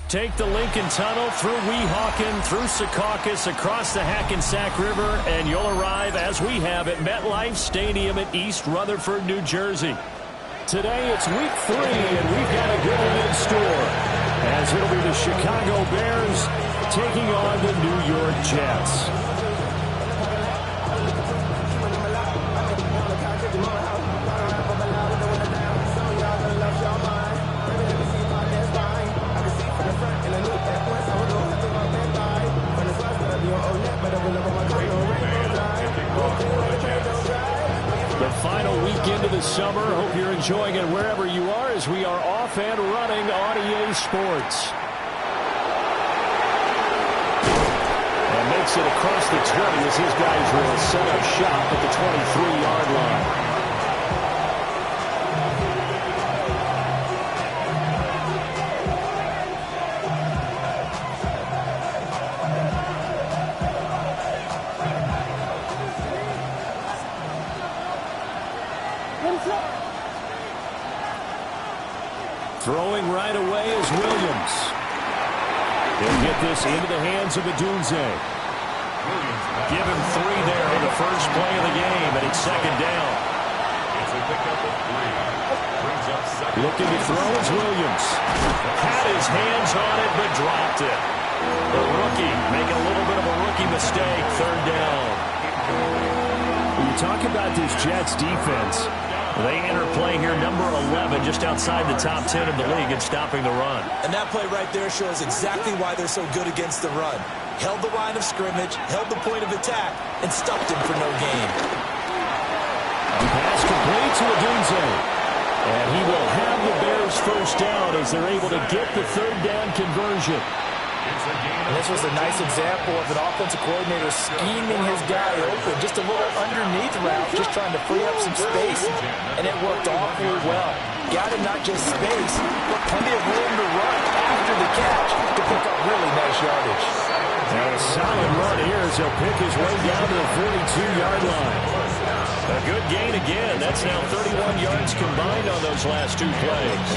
Take the Lincoln Tunnel through Weehawken, through Secaucus, across the Hackensack River, and you'll arrive, as we have, at MetLife Stadium at East Rutherford, New Jersey. Today it's week 3, and we've got a good one in store, as it'll be the Chicago Bears taking on the New York Jets. The final weekend of the summer. Hope you're enjoying it wherever you are, as we are off and running on EA Sports. And makes it across the 20 as his guys will set up shop at the 23-yard line. Throwing right away is Williams. He'll get this into the hands of Odunze. Give him 3 there on the first play of the game, and it's second down. It's a pickup of 3. Brings up second. Looking to throw is Williams. Had his hands on it, but dropped it. The rookie making a little bit of a rookie mistake, third down. When you talk about this Jets defense, they enter play here, number 11, just outside the top 10 of the league in stopping the run. And that play right there shows exactly why they're so good against the run. Held the line of scrimmage, held the point of attack, and stuffed him for no gain. A pass complete to Odunze. And he will have the Bears first down as they're able to get the third down conversion. And this was a nice example of an offensive coordinator scheming his guy open. Just a little underneath route, just trying to free up some space, and it worked awfully well. Got him not just space, but plenty of room to run after the catch to pick up really nice yardage. And a solid run here as he'll pick his way down to the 42-yard line. A good gain again. That's now 31 yards combined on those last 2 plays.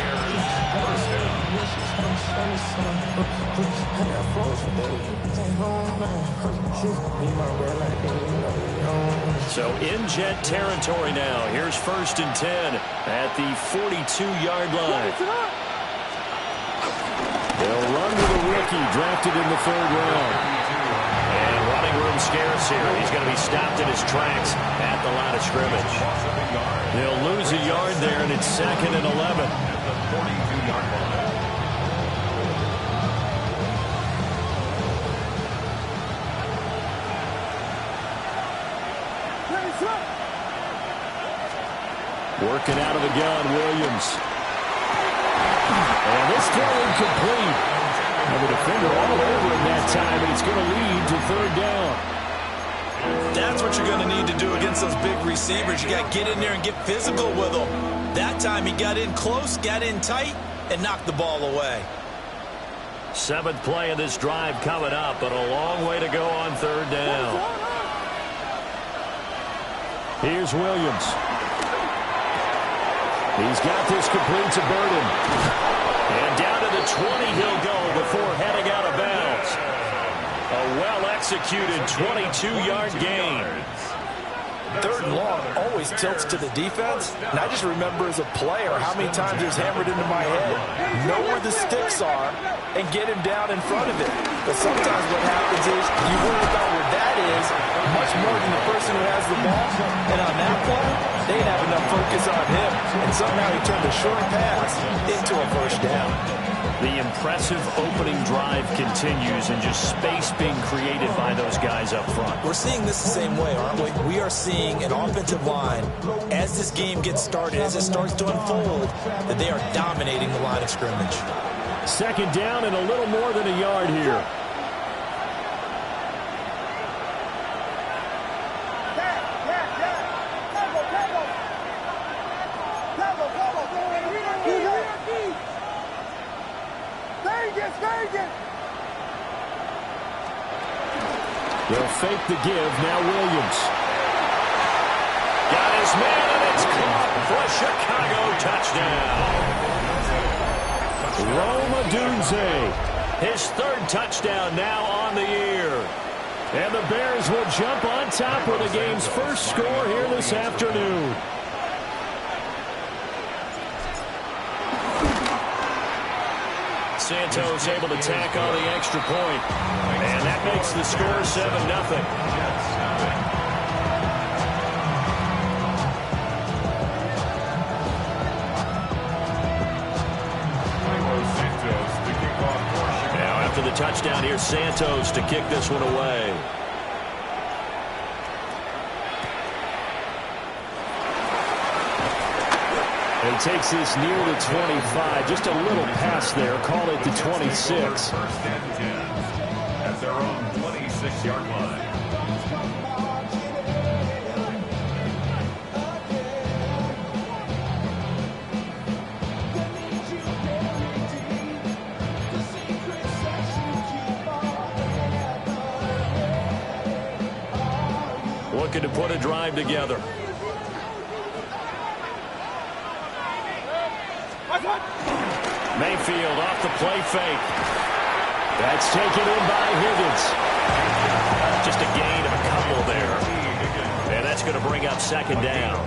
So in Jet territory now. Here's 1st and 10 at the 42-yard line. They'll run with a rookie drafted in the 3rd round. And running room scarce here. He's going to be stopped in his tracks at the line of scrimmage. They'll lose a yard there, and it's 2nd and 11. At the 42-yard line. Working out of the gun, Williams. And this throw incomplete. And the defender all over him that time, and it's going to lead to 3rd down. That's what you're going to need to do against those big receivers. You got to get in there and get physical with them. That time he got in close, got in tight, and knocked the ball away. 7th play of this drive coming up, but a long way to go on 3rd down. Here's Williams. He's got this complete to Burden. And down to the 20 he'll go before heading out of bounds. A well-executed 22-yard gain. 3rd and long always tilts to the defense. And I just remember as a player how many times it was hammered into my head. Know where the sticks are and get him down in front of it. But sometimes what happens is you worry about where that is much more than the person who has the ball. And on that play, they didn't have enough focus on him. And somehow he turned a short pass into a 1st down. The impressive opening drive continues, and just space being created by those guys up front. We're seeing this the same way, aren't we? We are seeing an offensive line, as this game gets started, as it starts to unfold, that they are dominating the line of scrimmage. 2nd down and a little more than a yard here. They'll fake the give. Now Williams. Got his man, and it's caught for a Chicago touchdown. Rome Odunze, his third touchdown now on the year. And the Bears will jump on top with the game's first score here this afternoon. Santos able to tack on the extra point. And that makes the score 7-0. Now after the touchdown, here's Santos to kick this one away. He takes this near the 25, just a little pass there, call it the 26. First and 10 at their own 26-yard line. Looking to put a drive together. Mayfield off the play fake. That's taken in by Higgins. Just a gain of a couple there. And that's going to bring up second down.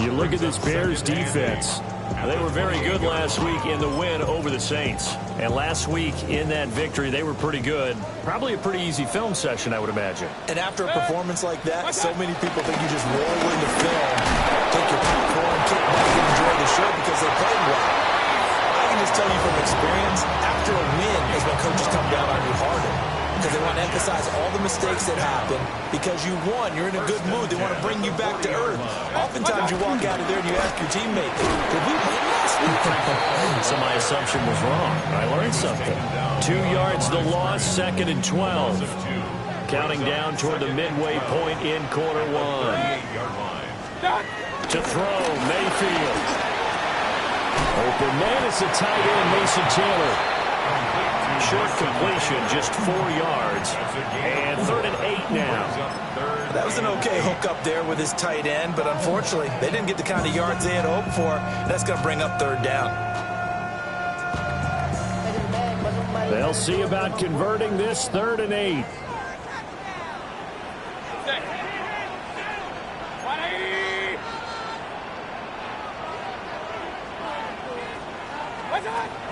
You look at this Bears defense. They were very good last week in the win over the Saints. And last week in that victory, they were pretty good. Probably a pretty easy film session, I would imagine. And after a performance like that, so many people think you just roll into film, take your popcorn, kick back, and enjoy the show because they played well. I can just tell you from experience, after a win is when coaches come down on you harder. Because they want to emphasize all the mistakes that happen. Because you won, you're in a good mood. They want to bring you back to earth. Oftentimes you walk out of there and you ask your teammate, did we win last week? So my assumption was wrong. I learned something. 2 yards the loss, 2nd and 12. Counting down toward the midway point in quarter one. To throw, Mayfield. Open man, it's a tight end, Mason Taylor. Short completion, just 4 yards. And 3rd and 8 now. That was an okay hook up there with his tight end, but unfortunately, they didn't get the kind of yards they had hoped for. That's going to bring up 3rd down. They'll see about converting this 3rd and 8.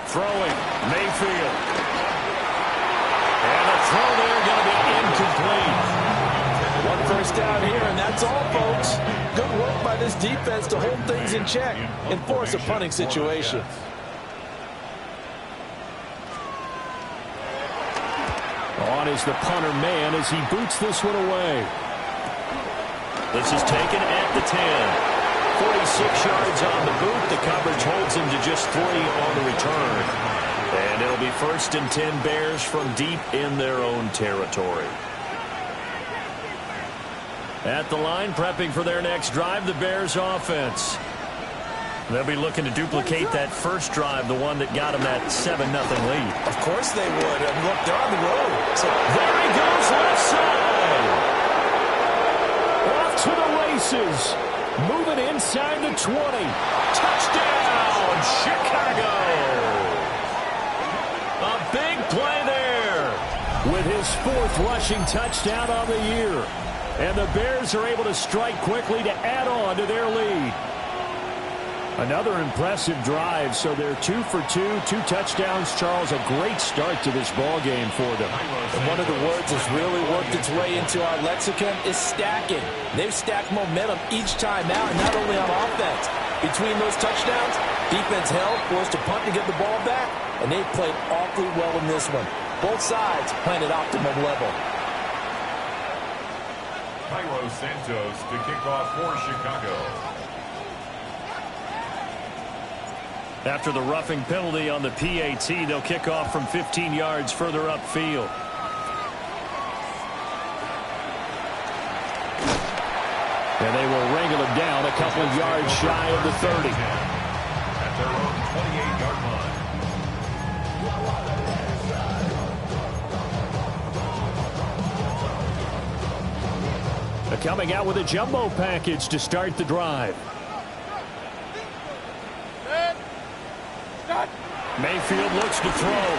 Throwing, Mayfield. And the throw there going to be incomplete. 1 first down here, and that's all, folks. Good work by this defense to hold things in check and force a punting situation. On is the punter man as he boots this one away. This is taken at the 10. 46 yards on the boot. The coverage holds him to just 3 on the return. And it'll be 1st and 10 Bears from deep in their own territory. At the line, prepping for their next drive, the Bears offense. They'll be looking to duplicate that first drive, the one that got them that 7-0 lead. Of course they would. And look, they're on the road. So there he goes, left side. Off to the races. Moving inside the 20. Touchdown, Chicago. A big play there with his 4th rushing touchdown on the year. And the Bears are able to strike quickly to add on to their lead. Another impressive drive, so they're 2 for 2, 2 touchdowns. Charles, a great start to this ball game for them. And one of the words that's really worked its way into our lexicon is stacking. They've stacked momentum each time out, and not only on offense. Between those touchdowns, defense held, forced a punt to get the ball back, and they've played awfully well in this one. Both sides playing at optimum level. Cairo Santos to kick off for Chicago. After the roughing penalty on the PAT, they'll kick off from 15 yards further upfield. And they will wrangle it down a couple of yards shy of the 30. At their own 28-yard line. coming out with a jumbo package to start the drive. Mayfield looks to throw.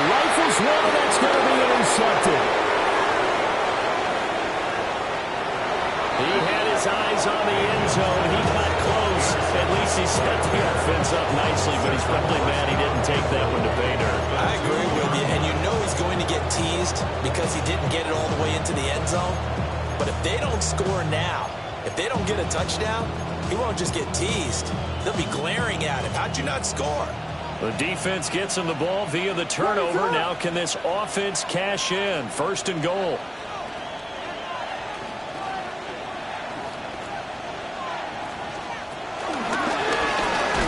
Rifles one, and that's going to be intercepted. He had his eyes on the end zone. He got close. At least he set the offense up nicely, but he's probably mad he didn't take that one to pay dirt. I agree with you, and you know he's going to get teased because he didn't get it all the way into the end zone. But if they don't score now, if they don't get a touchdown, he won't just get teased. They'll be glaring at him. How'd you not score? The defense gets him the ball via the turnover. Now can this offense cash in? First and goal.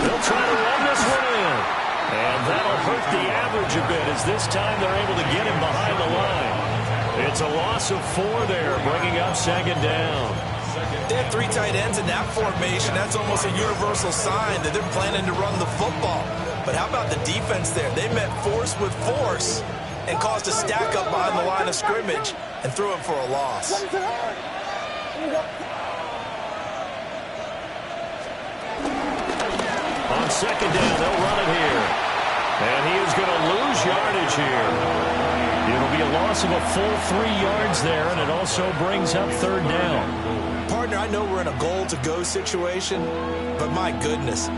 They'll try to run this one in. And that'll hurt the average a bit as this time they're able to get him behind the line. It's a loss of 4 there, bringing up second down. They have 3 tight ends in that formation. That's almost a universal sign that they're planning to run the football. But how about the defense there? They met force with force and caused a stack up behind the line of scrimmage and threw him for a loss. On second down, they'll run it here. And he is going to lose yardage here. It'll be a loss of a full 3 yards there, and it also brings up third down. Partner, I know we're in a goal-to-go situation, but my goodness,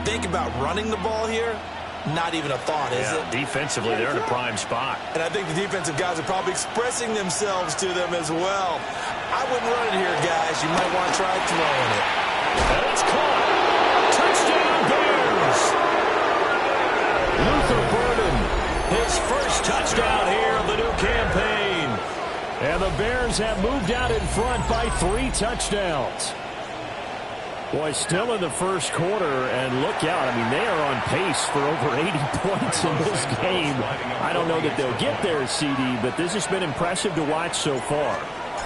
think about running the ball here. Not even a thought, is it? Defensively, they're in a prime spot. And I think the defensive guys are probably expressing themselves to them as well. I wouldn't run it here, guys. You might want to try throwing it. And it's caught. Touchdown, Bears! Luther Burden, his first touchdown here of the new campaign. And the Bears have moved out in front by 3 touchdowns. Boy, still in the first quarter, and look out. I mean, they are on pace for over 80 points in this game. I don't know that they'll get there, CD, but this has been impressive to watch so far.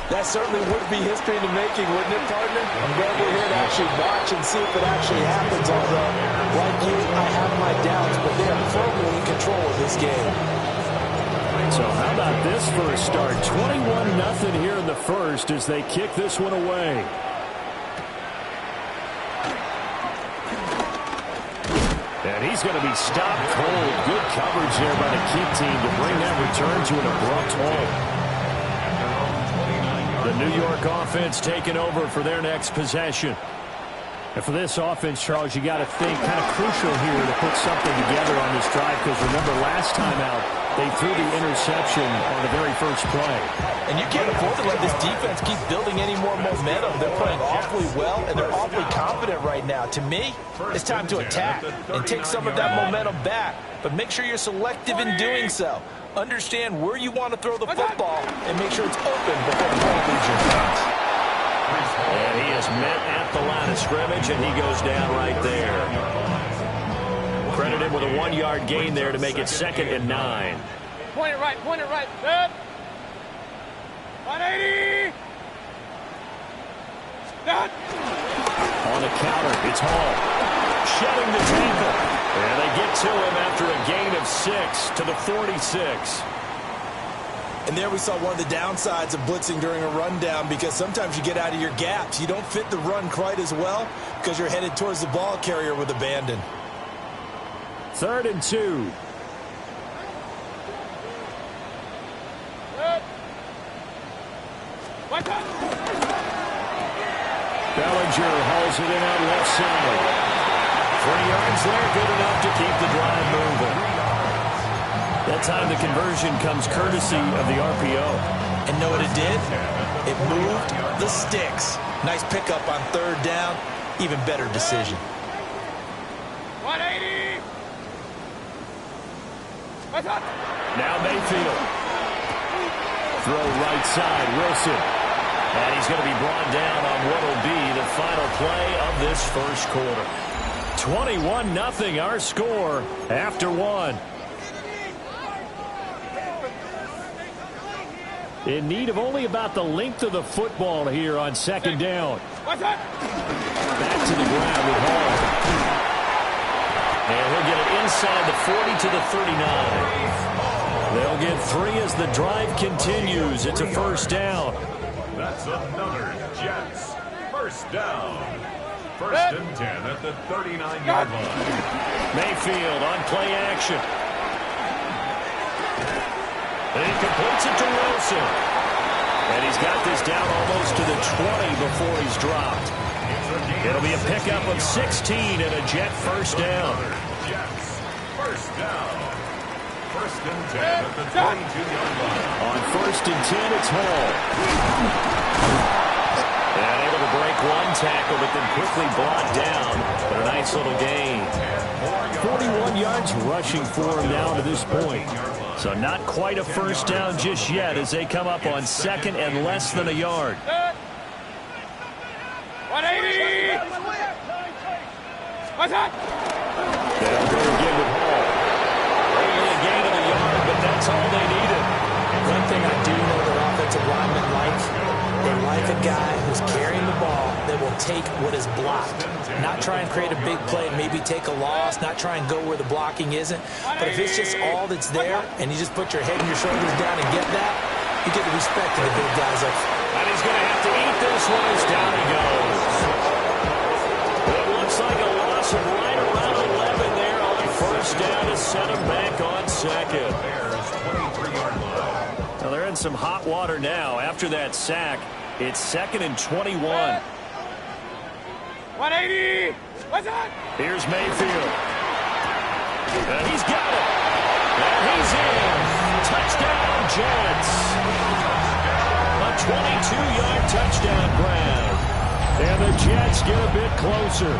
That certainly would be history in the making, wouldn't it, partner? I'm glad we're here to actually watch and see if it actually happens. Although, like you, I have my doubts, but they are firmly in control of this game. So how about this for a start? 21-0 here in the first as they kick this one away. And he's going to be stopped cold. Good coverage there by the kick team to bring that return to an abrupt halt. The New York offense taking over for their next possession. And for this offense, Charles, you got to think kind of crucial here to put something together on this drive because remember last time out, they threw the interception on the very first play. And you can't afford to let this defense keep building any more momentum. They're playing awfully well, and they're awfully confident right now. To me, it's time to attack and take some of that momentum back. But make sure you're selective in doing so. Understand where you want to throw the football and make sure it's open before the ball leaves your hands. And he is met at the line of scrimmage, and he goes down right there. Credited with a 1-yard gain there to make it 2nd and 9. Point it right, good. 180. Done. On the counter, it's Hall. Shedding the tackle. And they get to him after a gain of 6 to the 46. And there we saw one of the downsides of blitzing during a rundown because sometimes you get out of your gaps. You don't fit the run quite as well because you're headed towards the ball carrier with abandon. 3rd and 2. Good. One time. Bellinger hauls it in on left side. 3 yards there, good enough to keep the drive moving. That time the conversion comes courtesy of the RPO. And know what it did? It moved the sticks. Nice pickup on 3rd down. Even better decision. 180. Now Mayfield. Throw right side, Wilson. And he's going to be brought down on what will be the final play of this first quarter. 21-0 our score after 1. In need of only about the length of the football here on 2nd down. Back to the ground with Hall. And he'll get it inside the 40 to the 39. They'll get 3 as the drive continues. It's a first down. It's another Jets first down. First and 10 at the 39-yard line. Mayfield on play action. And he completes it to Wilson. And he's got this down almost to the 20 before he's dropped. It'll be a pickup of 16 and a Jet first down. Jets first down. First and 10 at the 22-yard line. On first and 10, it's Hall. And able to break one tackle, but then quickly brought down. But a nice little gain. 41 yards rushing for him now to this point. So not quite a first down just yet as they come up on second and less than a yard. 180! What's that? They'll go again with Hall. Only a gain of a yard, but that's all they needed. One thing I do know that offensive linemen like, they like a guy who's carrying the ball that will take what is blocked. Not try and create a big play and maybe take a loss, not try and go where the blocking isn't. But if it's just all that's there and you just put your head and your shoulders down and get that, you get the respect of the big guys up. And he's going to have to eat this one as down he goes. It looks like a loss of right around 11 there on first down to set him back on second. Bears 23-yard line. Now they're in some hot water now. After that sack, it's second and 21. 180! What's that? Here's Mayfield. And he's got it. And he's in. Touchdown, Jets. A 22-yard touchdown grab. And the Jets get a bit closer.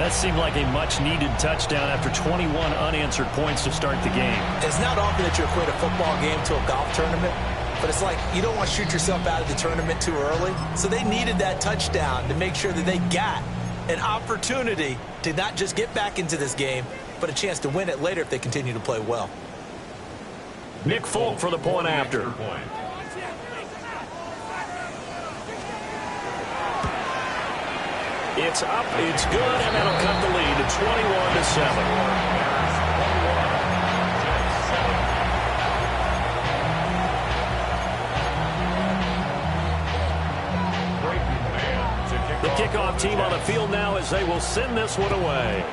That seemed like a much-needed touchdown after 21 unanswered points to start the game. It's not often that you equate a football game to a golf tournament, but it's like you don't want to shoot yourself out of the tournament too early. So they needed that touchdown to make sure that they got an opportunity to not just get back into this game, but a chance to win it later if they continue to play well. Nick Folk for the point after. It's up, it's good, and that'll cut the lead to 21-7. The kickoff team on the field now as they will send this one away.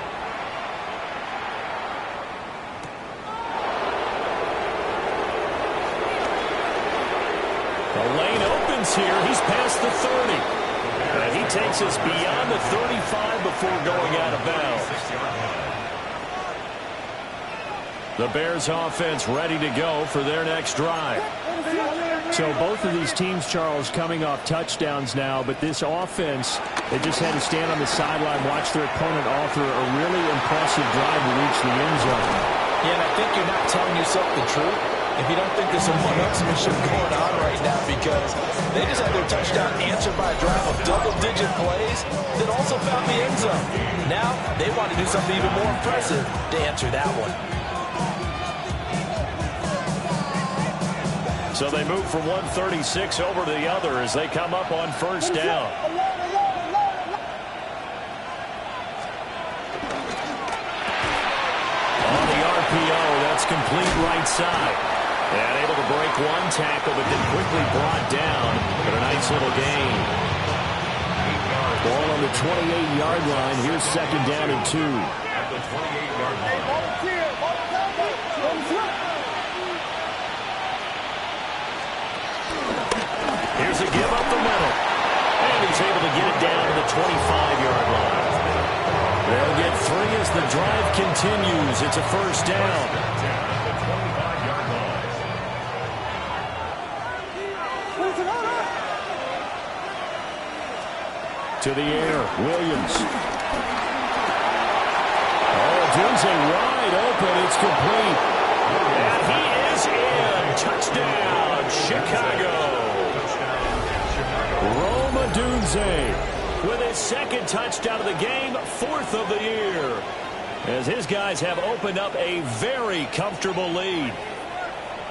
The lane opens here. He's past the 30. And he takes us beyond the 35 before going out of bounds. The Bears offense ready to go for their next drive. So both of these teams, Charles, coming off touchdowns now, but this offense, they just had to stand on the sideline, watch their opponent offer a really impressive drive to reach the end zone. Yeah, and I think you're not telling yourself the truth if you don't think there's some one-upsmanship going on right now, because they just had their touchdown answered by a drive of double-digit plays that also found the end zone. Now they want to do something even more impressive to answer that one. So they move from 136 over to the other as they come up on first down. On the RPO, that's complete right side. And able to break one tackle, but then quickly brought down. But a nice little gain. Ball on the 28-yard line. Here's second down and 2. At the 28-yard line. Here's a give up the middle. And he's able to get it down to the 25-yard line. They'll get 3 as the drive continues. It's a first down. To the air, Williams. Oh, Dunze wide open. It's complete. And he is in. Touchdown, Chicago. Rome Odunze with his second touchdown of the game, 4th of the year, as his guys have opened up a very comfortable lead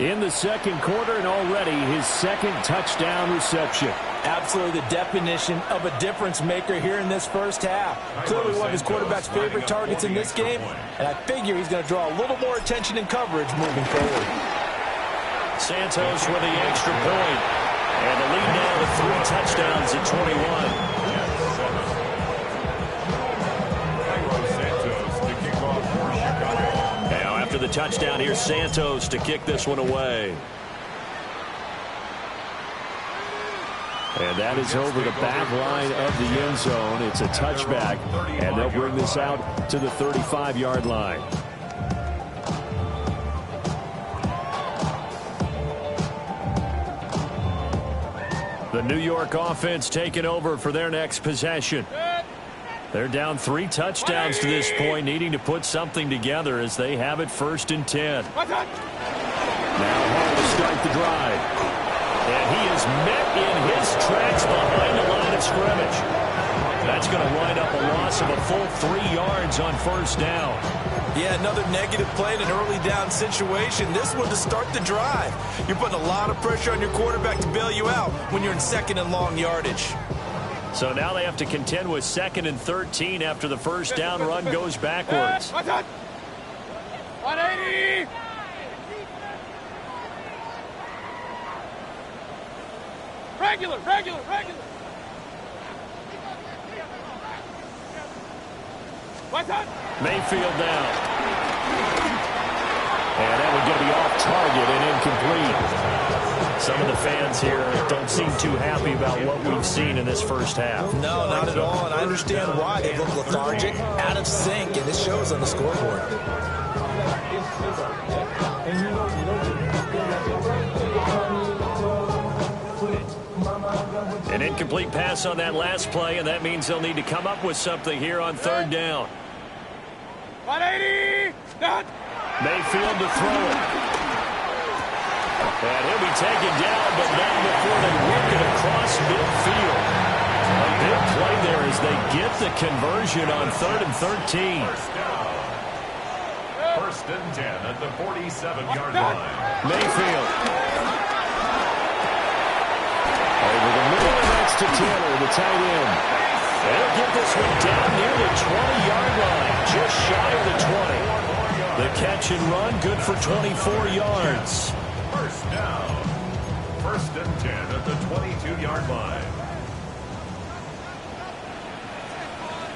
in the second quarter, and already his second touchdown reception. Absolutely the definition of a difference maker here in this first half. Clearly one of his quarterback's favorite targets in this game, and I figure he's going to draw a little more attention and coverage moving forward. Santos with the extra point. And the lead now to 3 touchdowns at 21. Now after the touchdown, here's Santos to kick this one away. And that is over the back line of the end zone. It's a touchback, and they'll bring this out to the 35-yard line. The New York offense taking over for their next possession. They're down 3 touchdowns to this point, needing to put something together as they have it 1st and 10. Now Hall to start the drive. And he is met in his tracks behind the line of scrimmage. That's going to wind up a loss of a full 3 yards on 1st down. Yeah, another negative play in an early down situation. This one to start the drive. You're putting a lot of pressure on your quarterback to bail you out when you're in 2nd and long yardage. So now they have to contend with 2nd and 13 after the 1st down run goes backwards. 180! Regular. What's that? Mayfield down. And that would get me off target and incomplete. Some of the fans here don't seem too happy about what we've seen in this 1st half. No, not at all, and I understand why. They look lethargic, out of sync, and it shows on the scoreboard. An incomplete pass on that last play, and that means they'll need to come up with something here on 3rd down. 180! Mayfield to throw it. And he'll be taken down, but not before they whip it across midfield. A big play there as they get the conversion on 3rd and 13. 1st and 10 at the 47-yard line. Mayfield. Over the middle, and that's to Taylor, the tight end. They'll get this one down near the 20-yard line, just shy of the 20. The catch and run, good for 24 yards. 1st down. 1st and 10 at the 22-yard line.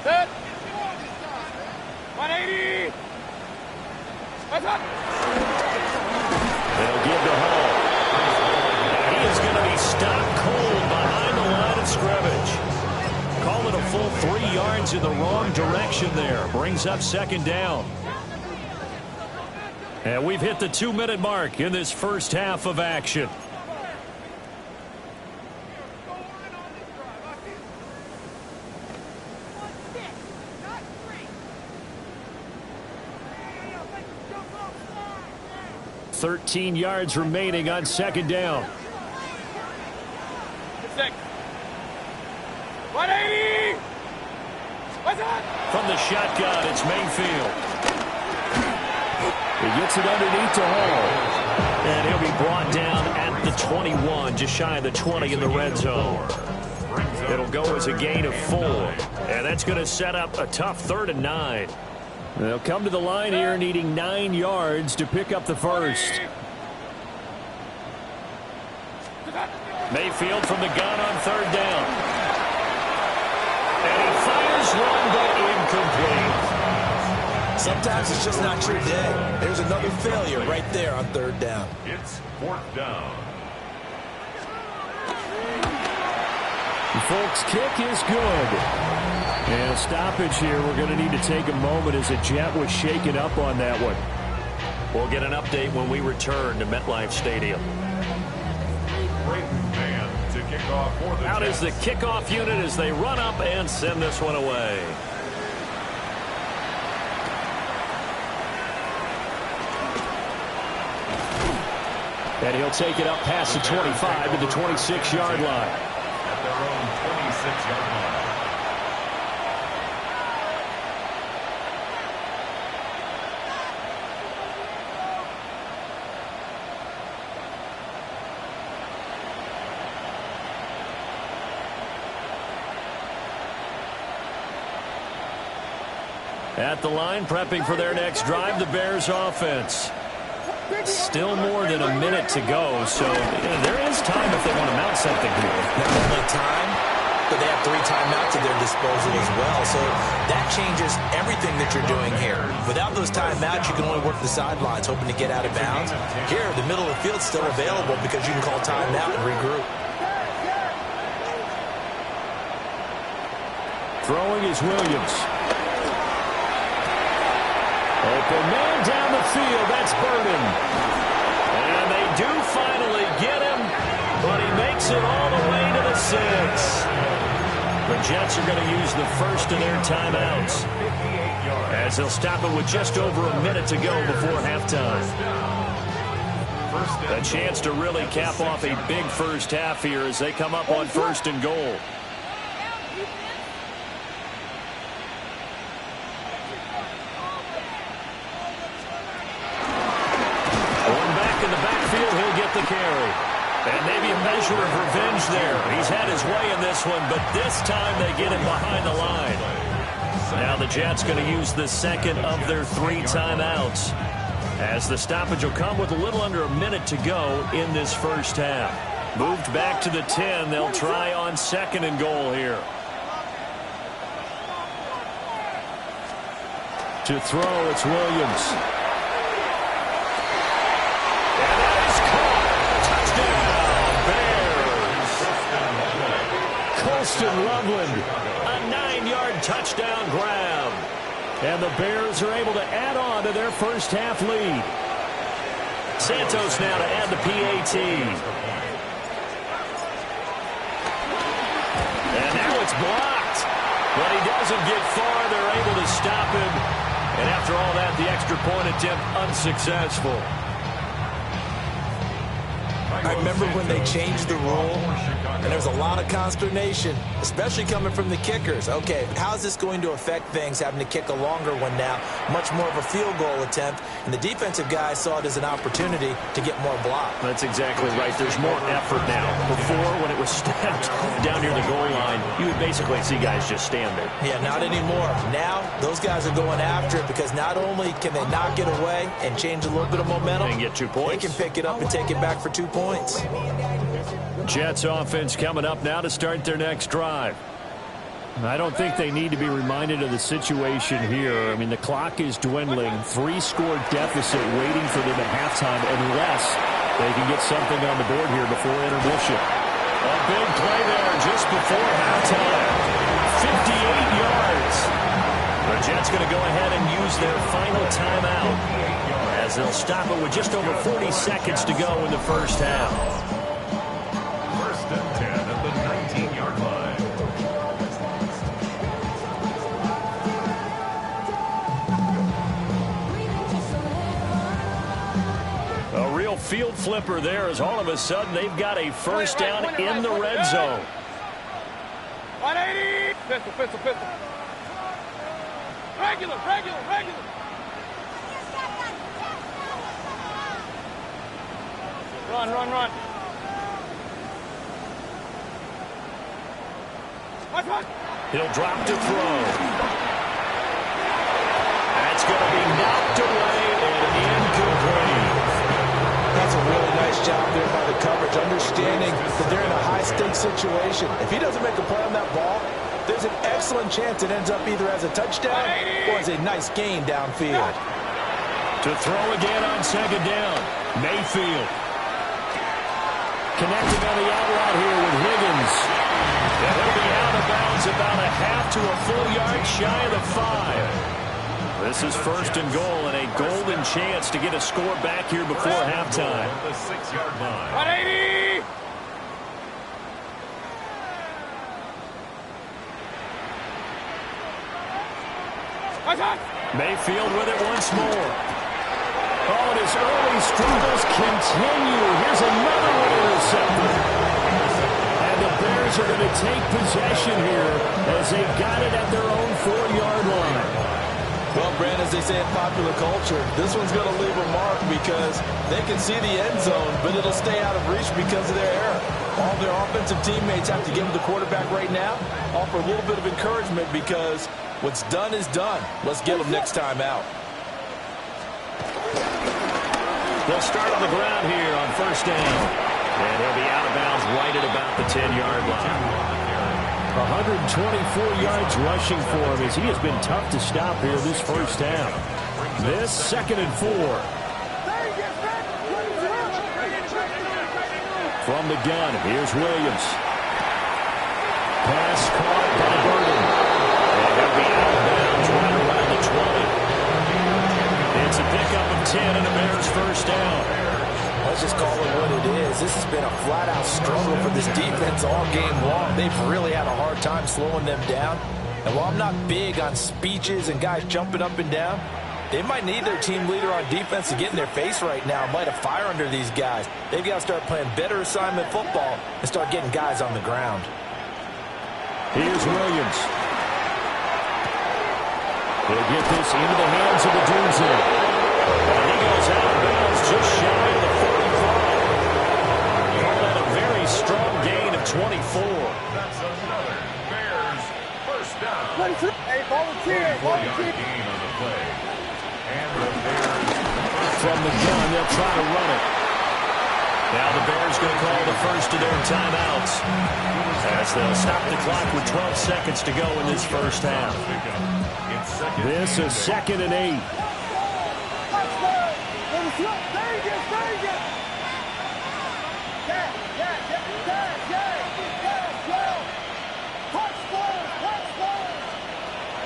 Set. 180! What's up? They'll give to Hall. He is going to be stopped cold behind the line of scrimmage. Call it a full 3 yards in the wrong direction there. Brings up 2nd down. And we've hit the 2-minute mark in this 1st half of action. $13 yards remaining on 2nd down. 180! What's that? From the shotgun, it's Mayfield. He gets it underneath to Hall. And he'll be brought down at the 21, just shy of the 20 in the red zone. It'll go as a gain of 4. And that's going to set up a tough 3rd and 9. They'll come to the line here needing 9 yards to pick up the 1st. Mayfield from the gun on 3rd down. And he fires one, but incomplete. Sometimes it's just not your day. There's another failure right there on 3rd down. It's 4th down. The Folks' kick is good. And a stoppage here. We're going to need to take a moment as a jet was shaken up on that one. We'll get an update when we return to MetLife Stadium. Brayton man to kick off for the Out Jets. is the kickoff unit as they run up and send this one away. And he'll take it up past the 25 to the 26-yard line. At their own 26-yard line. At the line, prepping for their next drive, the Bears offense. Still more than a minute to go, so there is time if they want to mount something here. Not only time, but they have 3 timeouts at their disposal as well. So that changes everything that you're doing here. Without those timeouts, you can only work the sidelines, hoping to get out of bounds. Here, the middle of the field's still available because you can call timeout and regroup. Throwing is Williams. Open man down the field. That's Burden. And they do finally get him, but he makes it all the way to the 6. The Jets are going to use the first of their timeouts as they'll stop it with just over a minute to go before halftime. A chance to really cap off a big first half here as they come up on 1st and goal. He'll get the carry. And maybe a measure of revenge there. He's had his way in this one, but this time they get him behind the line. Now the Jets going to use the second of their 3 timeouts, as the stoppage will come with a little under a minute to go in this first half. Moved back to the 10. They'll try on 2nd and goal here. To throw, it's Williams. Colston Loveland, a 9-yard touchdown grab. And the Bears are able to add on to their first half lead. Santos now to add the PAT. And now it's blocked. But he doesn't get far. They're able to stop him. And after all that, the extra point attempt unsuccessful. I remember when they changed the rule, and there was a lot of consternation, especially coming from the kickers. Okay, how's this going to affect things, having to kick a longer one now, much more of a field goal attempt, and the defensive guys saw it as an opportunity to get more block. That's exactly right. There's more effort now. Before, when it was snapped down near the goal line, you would basically see guys just stand there. Yeah, not anymore. Now, those guys are going after it because not only can they knock it away and change a little bit of momentum, and get 2 points. They can pick it up and take it back for 2 points. Jets offense coming up now to start their next drive. I don't think they need to be reminded of the situation here. I mean, the clock is dwindling. 3-score deficit waiting for them at halftime unless they can get something on the board here before intermission. A big play there just before halftime. 58 yards. The Jets going to go ahead and use their final timeout, as they'll stop it with just over 40 seconds to go in the first half. 1st and 10 at the 19-yard line. A real field flipper there, as all of a sudden they've got a first down in the red zone. 180! Pistol. Regular. Run. He'll drop to throw. That's going to be knocked away and incomplete. That's a really nice job there by the coverage, understanding that they're in a high-stakes situation. If he doesn't make a play on that ball, there's an excellent chance it ends up either as a touchdown or as a nice gain downfield. To throw again on 2nd down, Mayfield. Connecting on the out route here with Higgins. And he'll be out of bounds about a half to a full yard shy of the 5. This is 1st and goal and a golden chance to get a score back here before halftime. The 6-yard line. 180! Mayfield with it once more. Oh, and his early struggles continue. Here's another one intercepted. And the Bears are going to take possession here as they got it at their own 4-yard line. Well, Brand, as they say in popular culture, this one's going to leave a mark because they can see the end zone, but it'll stay out of reach because of their error. All their offensive teammates have to give them the quarterback right now, offer a little bit of encouragement because what's done is done. Let's get them next time out. They'll start on the ground here on first down. And he'll be out of bounds right at about the 10-yard line. 124 yards rushing for him as he has been tough to stop here this first half. This 2nd and 4. From the gun, here's Williams. Pass caught by Burden. And he'll be out of bounds right around the 20. It's a pickup of 10 and a Bears first down. Let's just call it what it is. This has been a flat-out struggle for this defense all game long. They've really had a hard time slowing them down. And while I'm not big on speeches and guys jumping up and down, they might need their team leader on defense to get in their face right now and light a fire under these guys. They've got to start playing better assignment football and start getting guys on the ground. Here's Williams. He'll get this into the hands of the Doomsday. And he goes out of bounds just shy of the 45. Call that a very strong gain of 24. That's another Bears first down. Hey, volunteer. Gain on the play. And the Bears from the gun, they'll try to run it. Now the Bears going to call the first of their timeouts as they'll stop the clock with 12 seconds to go in this first half. This is 2nd and 8.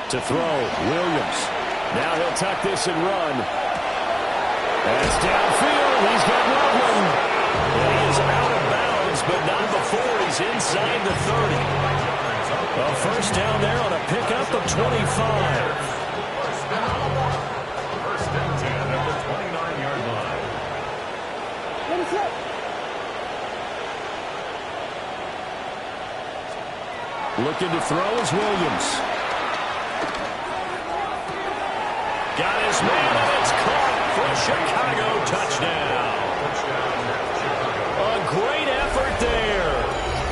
To throw, Williams. Now he'll tuck this and run. That's downfield. He's got Loveland. And he is out of bounds, but not before he's inside the 30. A first down there on a pickup of 25. First and 10 at the 29-yard line. Looking to throw is Williams. Got his man, and it's caught for Chicago. Touchdown. A great effort there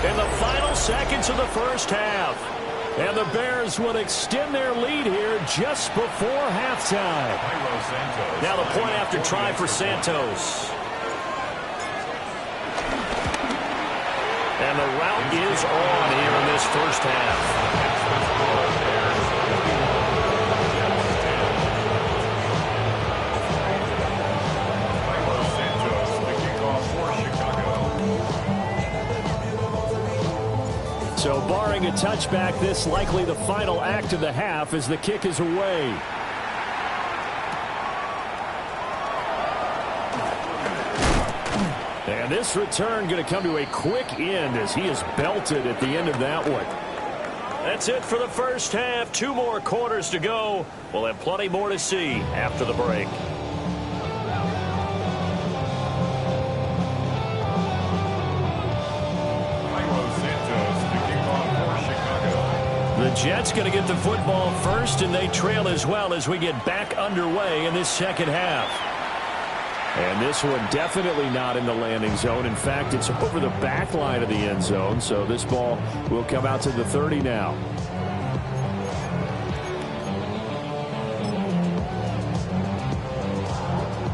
in the final seconds of the first half. And the Bears will extend their lead here just before halftime. Now the point after try for Santos. And the route is on here in this first half. So barring a touchback, this likely the final act of the half as the kick is away. And this return going to come to a quick end as he is belted at the end of that one. That's it for the first half. 2 more quarters to go. We'll have plenty more to see after the break. The Jets going to get the football first, and they trail as well as we get back underway in this second half. And this one definitely not in the landing zone. In fact, it's over the back line of the end zone, so this ball will come out to the 30 now.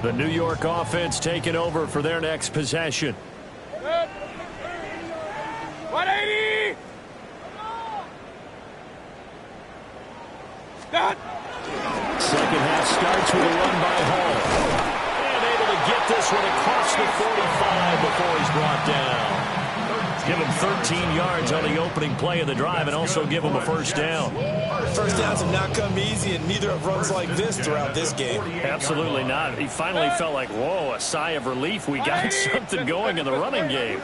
The New York offense taking over for their next possession. 180! Second half starts with a run by Hall. And able to get this one across the 45 before he's brought down. Give him 13 yards on the opening play of the drive and also give him a first down. First downs have not come easy, and neither have runs like this throughout this game. Absolutely not. He finally felt like, whoa, a sigh of relief. We got something going in the running game.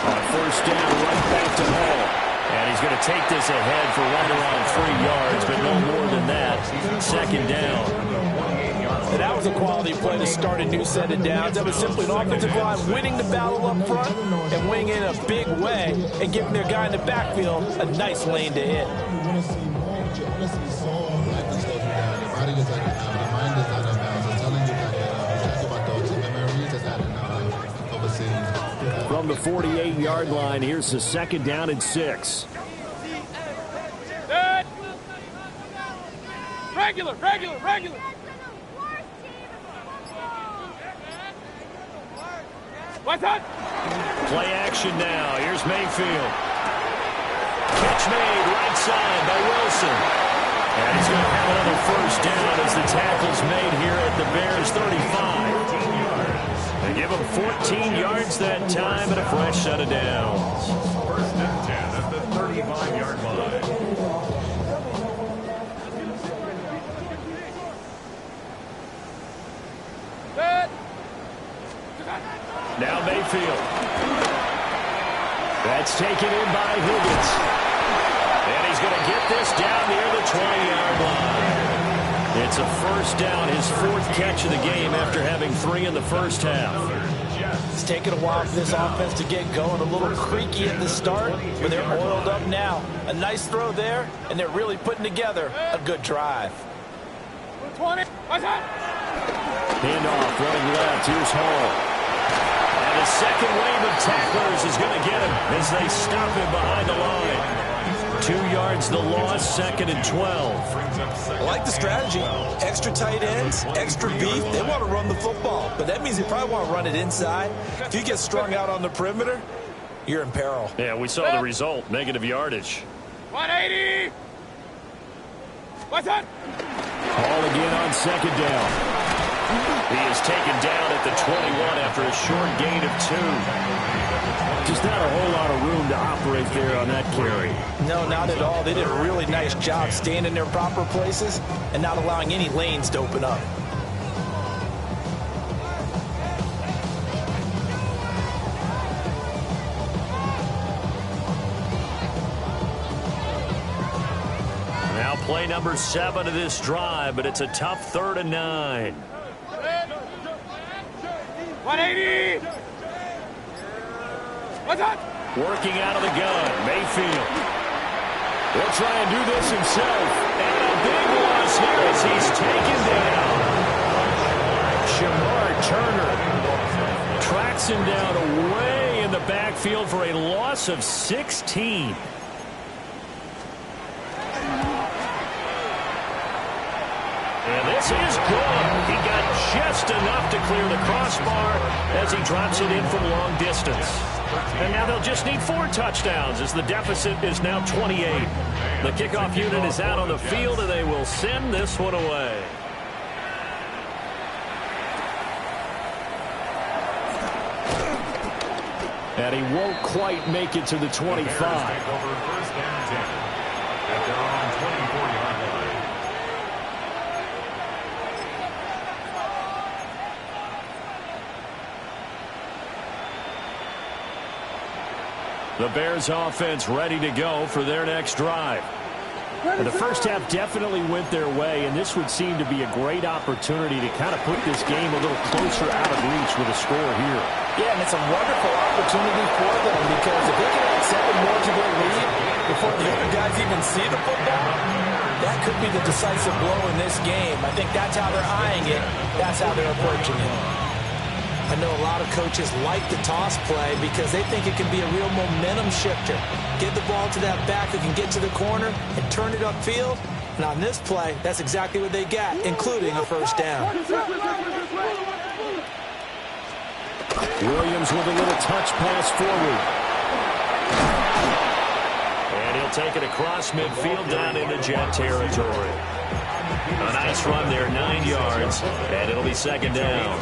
On first down, right back to Hall. And he's going to take this ahead for right around 3 yards, but no more than that. Second down. And that was a quality play to start a new set of downs. That was simply an offensive line winning the battle up front and winning in a big way and giving their guy in the backfield a nice lane to hit. From the 48-yard line, here's the second down and 6. Regular. What's that? Play action now. Here's Mayfield. Catch made right side by Wilson. And he's going to have another first down as the tackle's made here at the Bears 35. They give him 14 yards that time and a fresh set of downs. First and 10 at the 35-yard line. Now Mayfield. That's taken in by Higgins. And he's going to get this down near the 20-yard line. It's a first down, his fourth catch of the game after having 3 in the first half. It's taken a while for this offense to get going. A little creaky at the start, but they're oiled up now. A nice throw there, and they're really putting together a good drive. 20. What's that? Handoff, running left. Here's Hall. And the second wave of tacklers is going to get him as they stop him behind the line. 2 yards the loss, second and 12. I like the strategy. Extra tight ends, extra beef. They want to run the football, but that means they probably want to run it inside. If you get strung out on the perimeter, you're in peril. Yeah, we saw the result, negative yardage. 180. What's that? Ball again on second down. He is taken down at the 21 after a short gain of 2. Just not a whole lot of room to operate there on that carry. No, not at all. They did a really nice job staying in their proper places and not allowing any lanes to open up. Now play number 7 of this drive, but it's a tough 3rd and 9. 180. What's that? Working out of the gun, Mayfield. He'll try and do this himself. And a big loss here as he's taken down. Shamar Turner tracks him down away in the backfield for a loss of 16. And this is good. He got just enough to clear the crossbar as he drops it in from long distance. And now they'll just need 4 touchdowns as the deficit is now 28. The kickoff unit is out on the field, and they will send this one away. And he won't quite make it to the 25. Over first and 10 at their own 24-yard line. The Bears offense ready to go for their next drive. And the first half definitely went their way, and this would seem to be a great opportunity to kind of put this game a little closer out of reach with a score here. Yeah, and it's a wonderful opportunity for them because if they can add 7 more to their lead before the other guys even see the football, that could be the decisive blow in this game. I think that's how they're eyeing it. That's how they're approaching it. I know a lot of coaches like the toss play because they think it can be a real momentum shifter. Get the ball to that back who can get to the corner and turn it upfield. And on this play, that's exactly what they got, including a first down. Williams with a little touch pass forward. And he'll take it across midfield down into Jet territory. A nice run there, 9 yards, and it'll be second down.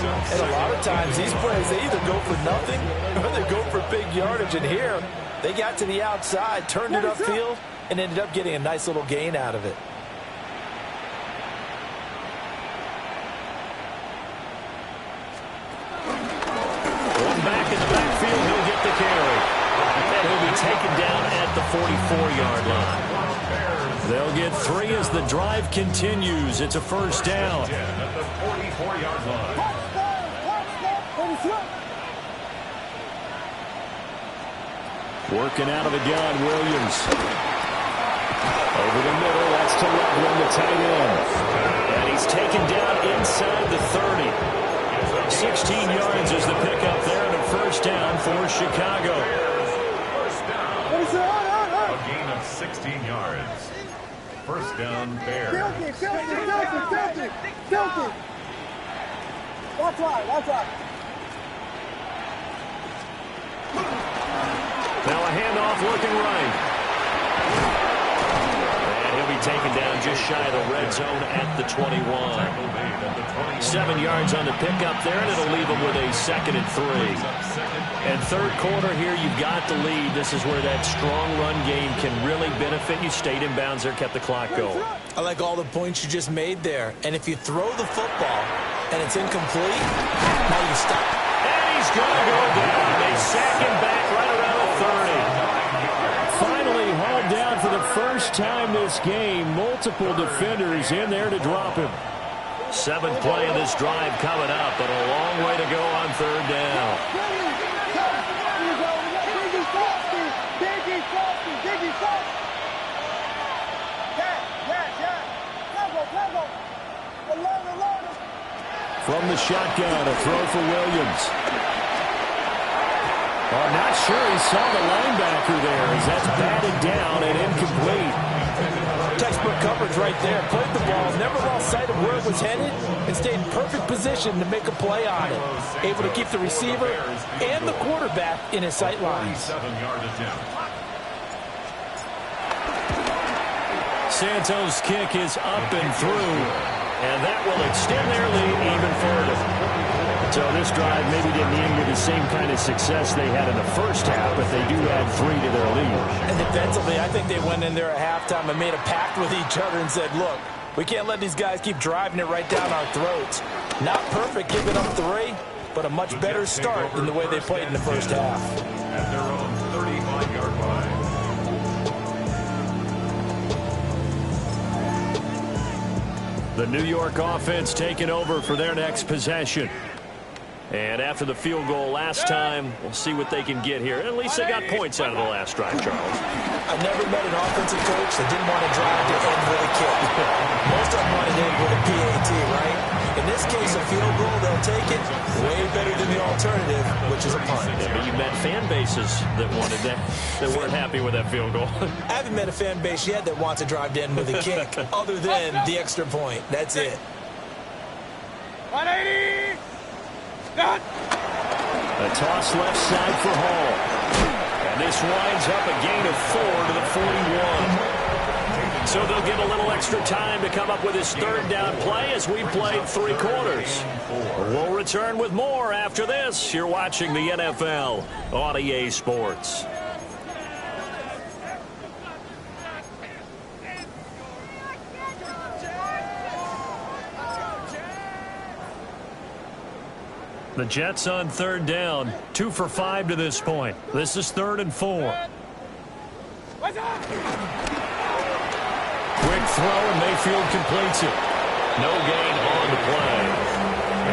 And a lot of times these plays, they either go for nothing or they go for big yardage. And here, they got to the outside, turned it upfield, and ended up getting a nice little gain out of it. One back in the backfield, he'll get the carry. And he'll be taken down at the 44-yard line. They'll get 3 as the drive continues. It's a first down. At the 44-yard line. Working out of the gun, Williams. Over the middle, that's to Loveland, the tight end. And he's taken down inside the 30. 16 yards is the pickup there, and a first down for Chicago. First down. A gain of 16 yards. First down, Bears. Filthy. That's right. Now a handoff looking right. And he'll be taken down just shy of the red zone at the 21. 7 yards on the pickup there, and it'll leave him with a 2nd and 3. And third quarter here, you've got the lead. This is where that strong run game can really benefit you. Stayed in bounds there, kept the clock going. I like all the points you just made there. And if you throw the football and it's incomplete, now you stop. And he's going to go down. They sack him back right around the 30. Finally hauled down for the first time this game. Multiple defenders in there to drop him. 7th play of this drive coming up, but a long way to go on third down. From the shotgun, a throw for Williams. I'm not sure he saw the linebacker there as that's batted down and incomplete. Textbook coverage right there. Played the ball, never lost sight of where it was headed, and stayed in perfect position to make a play on it. Able to keep the receiver and the quarterback in his sight lines. Santos' kick is up and through, and that will extend their lead even further. So this drive maybe didn't end with the same kind of success they had in the first half, but they do add 3 to their lead. And defensively, I think they went in there at halftime and made a pact with each other and said, look, we can't let these guys keep driving it right down our throats. Not perfect giving up 3, but a much better start than the way they played in the first half. At their own 35-yard line. The New York offense taking over for their next possession. And after the field goal last time, we'll see what they can get here. At least they got points out of the last drive, Charles. I've never met an offensive coach that didn't want to drive to end with a kick. Most of them want to end with a PAT, right? In this case, a field goal, they'll take it. Way better than the alternative, which is a punt. Yeah, but you met fan bases that wanted that, that weren't happy with that field goal. I haven't met a fan base yet that wants to drive to end with a kick, other than the extra point. That's it. 180! Done! A toss left side for Hall. And this winds up a gain of 4 to the 41. So they'll get a little extra time to come up with his third down play as we played 3 quarters. We'll return with more after this. You're watching the NFL on EA Sports. The Jets on third down, 2 for 5 to this point. This is 3rd and 4. Quick throw, and Mayfield completes it. No gain on the play.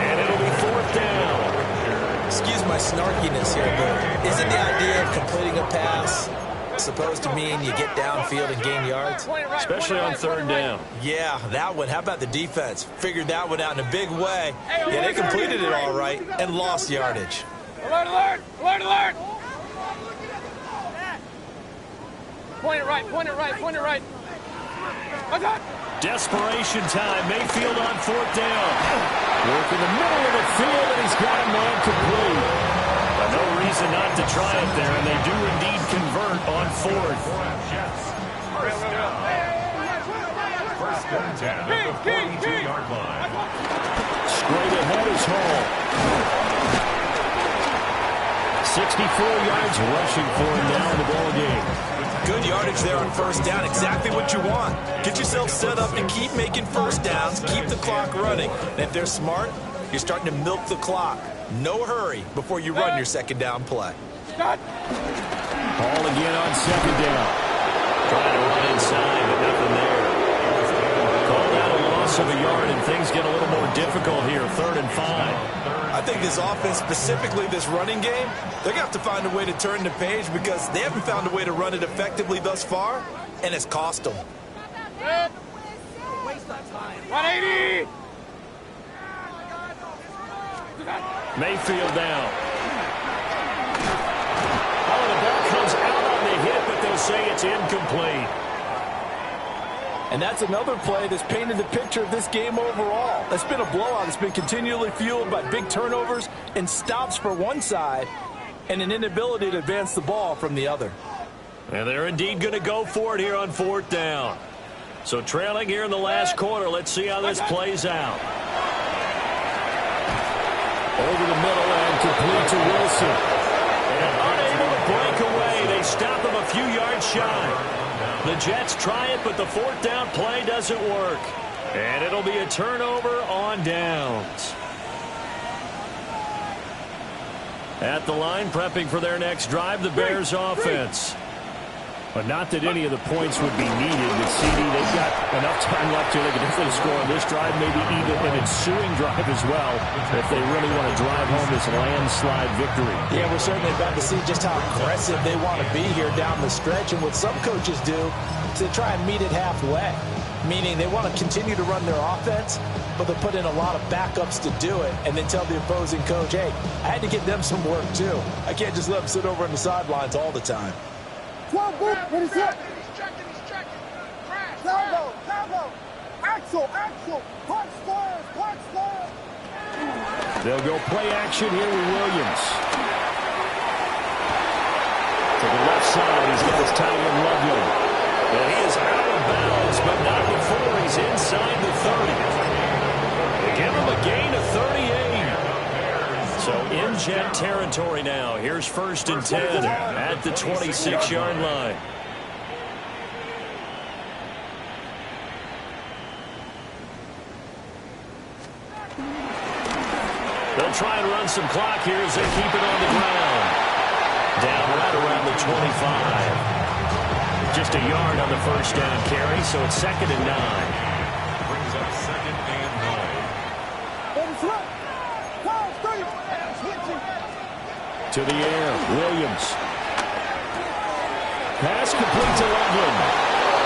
And it'll be 4th down. Excuse my snarkiness here, but isn't the idea of completing a pass supposed to mean you get downfield and gain yards? Especially on third down. Yeah, that one. How about the defense? Figured that one out in a big way. Yeah, they completed it all right and lost yardage. Alert, alert! Alert, alert! Point it right, point it right, point it right. What's up? Desperation time. Mayfield on 4th down. Work in the middle of the field, and he's got a man complete. No reason not to try it there, and they do indeed convert on 4th. First down. 1st and 10 at the 42-yard line. Straight ahead is Hall. 64 yards rushing for him now in the ball game. Good yardage there on 1st down. Exactly what you want. Get yourself set up to keep making 1st downs, keep the clock running. And if they're smart, you're starting to milk the clock. No hurry before you run your 2nd down play. Done! Hall again on 2nd down. Trying to run inside, but nothing there. Called out a loss of a yard, and things get a little more difficult here. 3rd and 5. I think this offense, specifically this running game, they're going to have to find a way to turn the page because they haven't found a way to run it effectively thus far, and it's cost them. 180! Mayfield down. Oh, the ball comes out on the hit, but they'll say it's incomplete. And that's another play that's painted the picture of this game overall. It's been a blowout. It's been continually fueled by big turnovers and stops for one side and an inability to advance the ball from the other. And they're indeed going to go for it here on 4th down. So trailing here in the last quarter. Let's see how this plays out. Over the middle and complete to Wilson. And unable to break away. They stop him a few yards shy. The Jets try it, but the 4th down play doesn't work. And it'll be a turnover on downs. At the line, prepping for their next drive, the Bears offense. But not that any of the points would be needed. With CD, they've got enough time left here. They can definitely score on this drive, maybe even an ensuing drive as well, if they really want to drive home this landslide victory. Yeah, we're certainly about to see just how aggressive they want to be here down the stretch. And what some coaches do is they try and meet it halfway, meaning they want to continue to run their offense, but they put in a lot of backups to do it, and then tell the opposing coach, hey, I had to get them some work too. I can't just let them sit over on the sidelines all the time. What is that? He's checking. Combo. Axel. Punch stars. They'll go play action here with Williams. To the left side, he's got his tight end Loveland. And he is out of bounds, but not before he's inside the 30. They give him a gain of 38. So in Jet territory now. Here's 1st and 10 at the 26-yard line. They'll try and run some clock here as they keep it on the ground. Down right around the 25. Just a yard on the 1st down carry, so it's 2nd and 9. Brings up 2nd and 9. To the air, Williams. Pass complete to Loveland.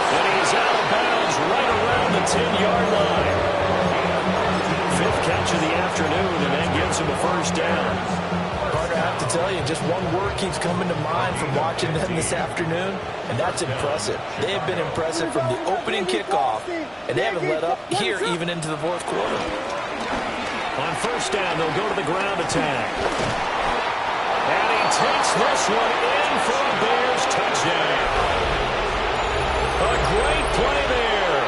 And he's out of bounds right around the 10-yard line. 5th catch of the afternoon, and that gives him a 1st down. Carter, I have to tell you, just one word keeps coming to mind from watching them this afternoon, and that's impressive. They have been impressive from the opening kickoff, and they haven't let up here even into the 4th quarter. On 1st down, they'll go to the ground attack. And he takes this one in for a Bears touchdown. A great play there.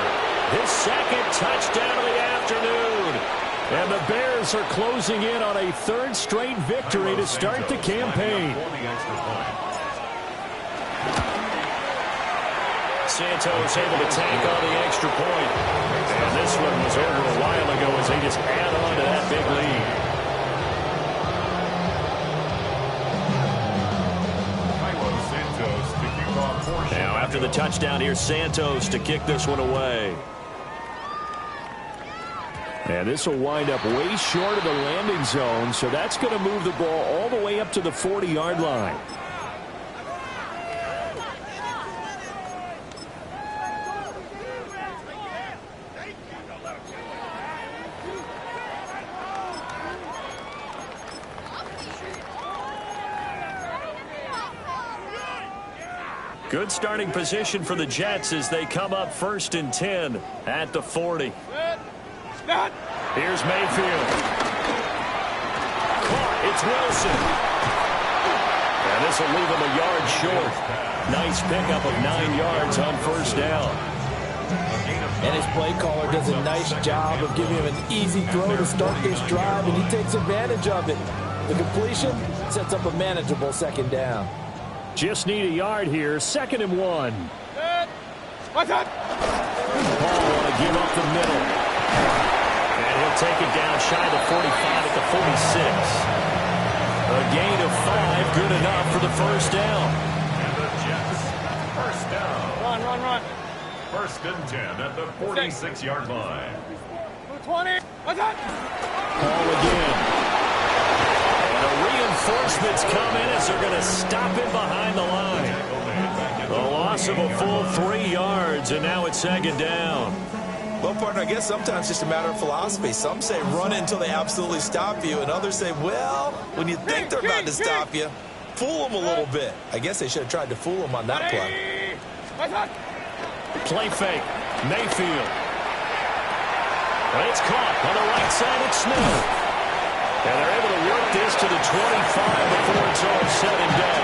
His 2nd touchdown of the afternoon. And the Bears are closing in on a 3rd straight victory to start the campaign. Santos able to tank on the extra point. And this one was over a while ago as they just add on to that big lead. Now after the touchdown, here's Santos to kick this one away. And this will wind up way short of the landing zone, so that's going to move the ball all the way up to the 40-yard line. Good starting position for the Jets as they come up 1st and 10 at the 40. Here's Mayfield. Caught. It's Wilson. And this will leave him a yard short. Nice pickup of 9 yards on 1st down. And his play caller does a nice job of giving him an easy throw to start this drive, and he takes advantage of it. The completion sets up a manageable 2nd down. Just need a yard here. 2nd and 1. What's up? Ball want to give up the middle. And he'll take it down shy of the 45 at the 46. A gain of 5, good enough for the 1st down. And the Jets, 1st down. Run. 1st and 10 at the 46-yard line. 220. What's up? Ball again. And the reinforcements come in as they're going to stop him behind the line. A loss of a full 3 yards, and now it's 2nd down. Well, partner, I guess sometimes it's just a matter of philosophy. Some say run until they absolutely stop you, and others say, well, when you think they're about to stop you, fool them a little bit. I guess they should have tried to fool them on that play. Play fake. Mayfield. Well, it's caught on the right side. It's Smith. And they're able to work this to the 25 before it's all said and done.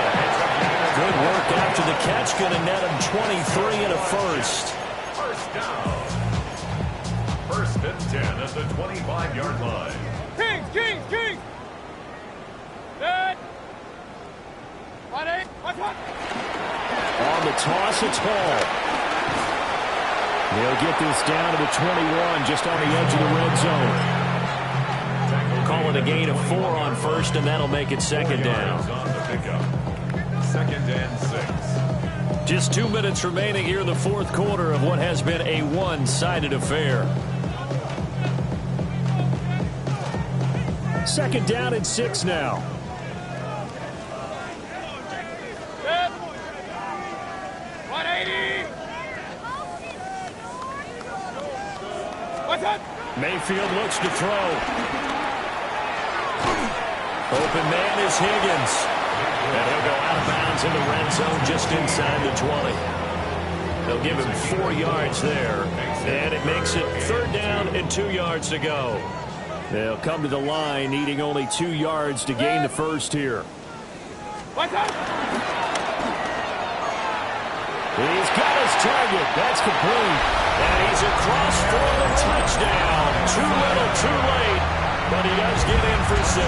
Good work after the catch. Going to net him 23 and a first. First down. First and 10 at the 25-yard line. Kings, Kings, Kings. Good. On the toss, it's Hall. They'll get this down to the 21, just on the edge of the red zone. Call it a gain of 4 on first, and that'll make it second down. On the pickup. Second and 6. Just 2 minutes remaining here in the fourth quarter of what has been a one-sided affair. Second down and 6 now. Good. 180. What's up? Mayfield looks to throw. Open man is Higgins. And he'll go out of bounds in the red zone just inside the 20. They'll give him 4 yards there. And it makes it third down and 2 yards to go. They'll come to the line needing only 2 yards to gain the first here. What's up? He's got his target. That's complete. And he's across for the touchdown. Too little, too late. But he does get in for 6.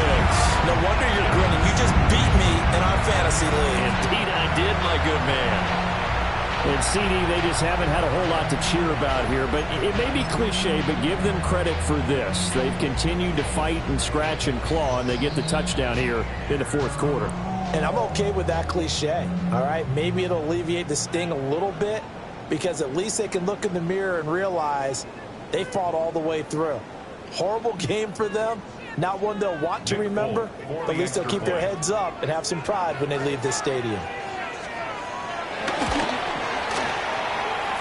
No wonder you're grinning. You just beat me in our fantasy league. Indeed I did, my good man. And CD, they just haven't had a whole lot to cheer about here. But it may be cliche, but give them credit for this. They've continued to fight and scratch and claw, and they get the touchdown here in the fourth quarter. And I'm okay with that cliche, all right? Maybe it'll alleviate the sting a little bit because at least they can look in the mirror and realize they fought all the way through. Horrible game for them, not one they'll want to remember, but at least they'll keep their heads up and have some pride when they leave this stadium.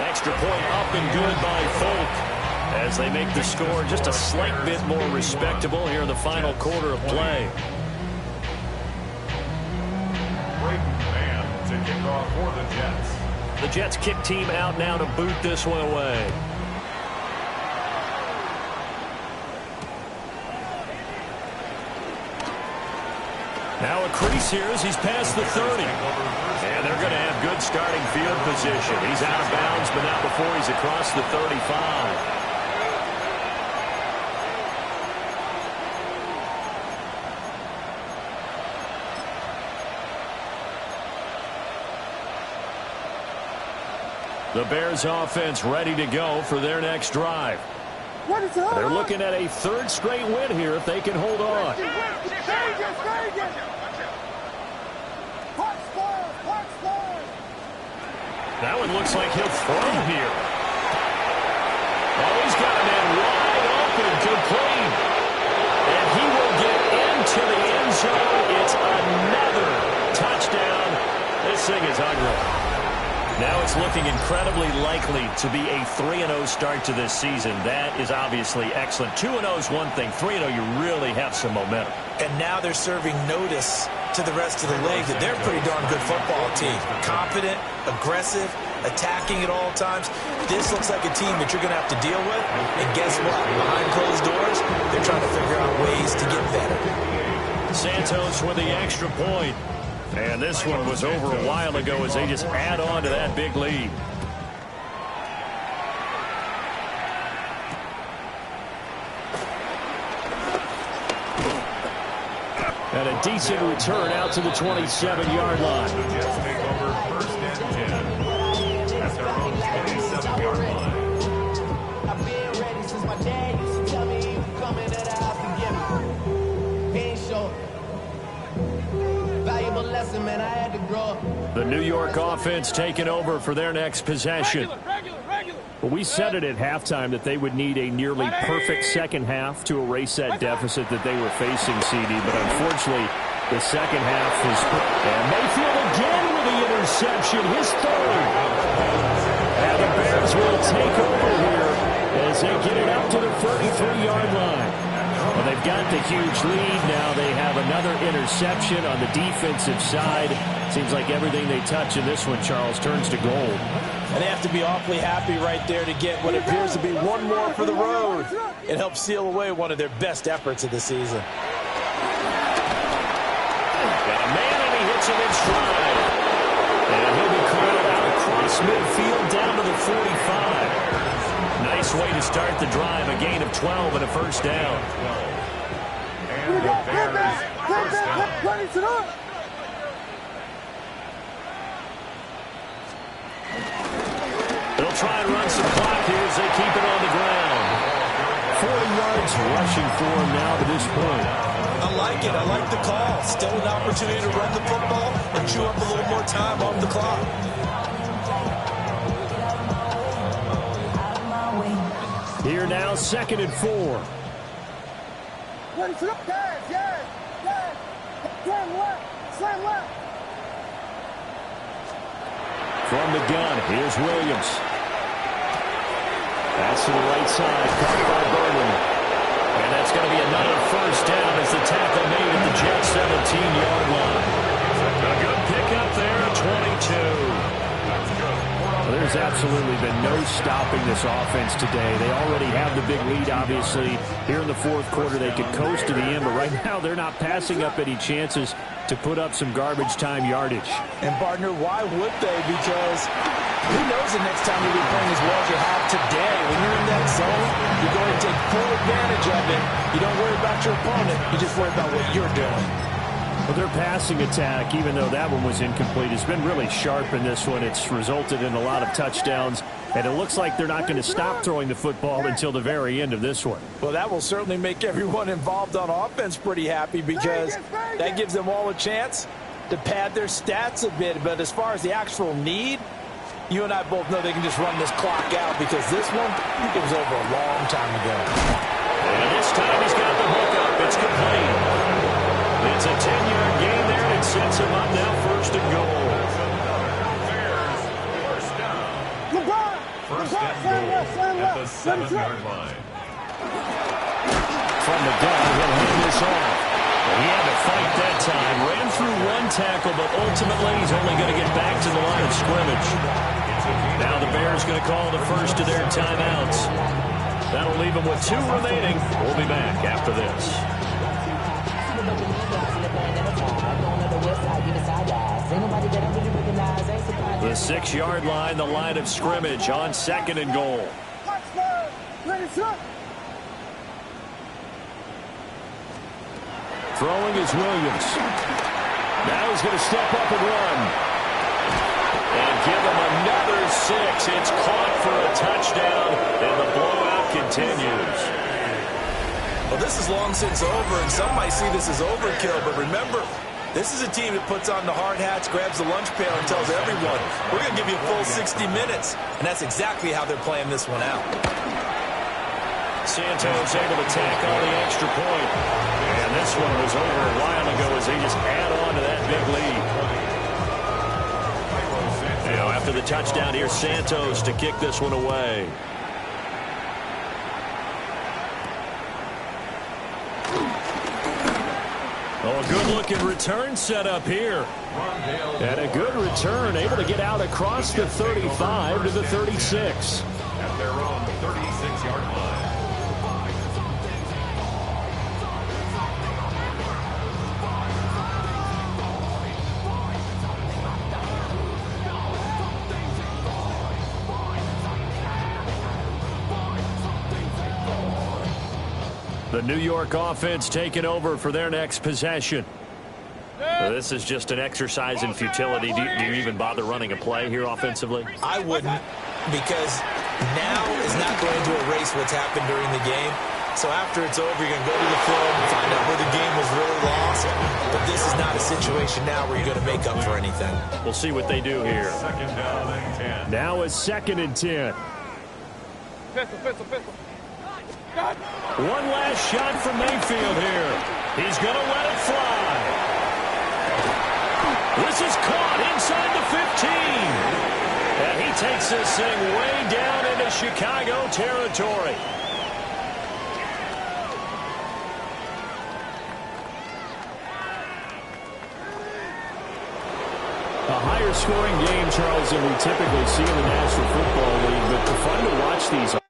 Extra point up and good by Folk as they make the score just a slight bit more respectable here in the final quarter of play. To kick off for the Jets. The Jets kick team out now to boot this one away. Now a crease here as he's past the 30. And they're going to have good starting field position. He's out of bounds, but not before he's across the 35. The Bears offense ready to go for their next drive. They're looking at a third straight win here if they can hold on. That one looks like he'll throw here. Oh, he's got a man wide open, complete. And he will get into the end zone. It's another touchdown. This thing is ugly. Now it's looking incredibly likely to be a 3-0 start to this season. That is obviously excellent. 2-0 is one thing. 3-0, you really have some momentum. And now they're serving notice to the rest of the league that they're a pretty darn good football team. Confident, aggressive, attacking at all times. This looks like a team that you're going to have to deal with. And guess what? Behind closed doors, they're trying to figure out ways to get better. Santos with the extra point. And this one was over a while ago as they just add on to that big lead. And a decent return out to the 27-yard line. The Jets take over first and 10 at their own 27-yard line. I've been ready since my dad used to tell me he was coming to the house to get me. He ain't show. Valuable lesson, man. I had to grow up. The New York offense taking over for their next possession. Regular. Well, we said it at halftime that they would need a nearly perfect second half to erase that deficit that they were facing, CD. But unfortunately, the second half was... And Mayfield again with the interception, his third. And the Bears will take over here as they get it up to the 33-yard line. Well, they've got the huge lead. Now they have another interception on the defensive side. Seems like everything they touch in this one, Charles, turns to gold. And they have to be awfully happy right there to get what appears to be one more for the road. It helps seal away one of their best efforts of the season. Got a man, and he hits him in stride. And he'll be cleared out across midfield down to the 45. Nice way to start the drive. A gain of 12 and a first down. And the Bears first down. They'll try and run some clock here as they keep it on the ground. 40 yards rushing for him now to this point. I like it. I like the call. Still an opportunity to run the football and chew up a little more time off the clock. Here now, 2nd and 4. From the gun, here's Williams. That's to the right side, caught by Berman. And that's going to be another first down as the tackle made at the Jets 17-yard line. A good pickup there at 22. Well, there's absolutely been no stopping this offense today. They already have the big lead, obviously. Here in the fourth quarter, they could coast to the end, but right now they're not passing up any chances to put up some garbage time yardage. And, partner, why would they? Because who knows the next time you'll be playing as well as you have today. When you're in that zone, you're going to take full advantage of it. You don't worry about your opponent. You just worry about what you're doing. Well, their passing attack, even though that one was incomplete, has been really sharp in this one. It's resulted in a lot of touchdowns, and it looks like they're not going to stop throwing the football until the very end of this one. Well, that will certainly make everyone involved on offense pretty happy because that gives them all a chance to pad their stats a bit. But as far as the actual need, you and I both know they can just run this clock out because this one, it was over a long time ago. And this time he's got the hook up. It's complete. It's a 10-yard gain there, and it sets him up now 1st and goal. Bears first down. First and goal at the 7-yard line. From the gun, he'll hand this off. He had to fight that time. Ran through one tackle, but ultimately he's only going to get back to the line of scrimmage. Now the Bears going to call the first of their timeouts. That'll leave them with 2 remaining. We'll be back after this. The 6-yard line, the line of scrimmage on 2nd and goal. Throwing is Williams. Now he's going to step up and run. And give him another 6. It's caught for a touchdown, and the blowout continues. Well, this is long since over, and some might see this as overkill, but remember, this is a team that puts on the hard hats, grabs the lunch pail, and tells everyone, we're going to give you a full 60 minutes. And that's exactly how they're playing this one out. Santos able to tack on the extra point. And this one was over a while ago as they just add on to that big lead. Now, after the touchdown, here's Santos to kick this one away. Oh, a good-looking return set up here. And a good return, able to get out across the 35 to the 36. At their own 36-yard line. The New York offense taking over for their next possession. This is just an exercise in futility. Do you even bother running a play here offensively? I wouldn't, because now is not going to erase what's happened during the game. So after it's over, you're going to go to the film and find out where the game was really lost. But this is not a situation now where you're going to make up for anything. We'll see what they do here. 2nd down and 10. Now it's 2nd and 10. Pistol. One last shot from Mayfield here. He's going to let it fly. This is caught inside the 15. And he takes this thing way down into Chicago territory. A higher scoring game, Charles, than we typically see in the National Football League, but fun to watch these.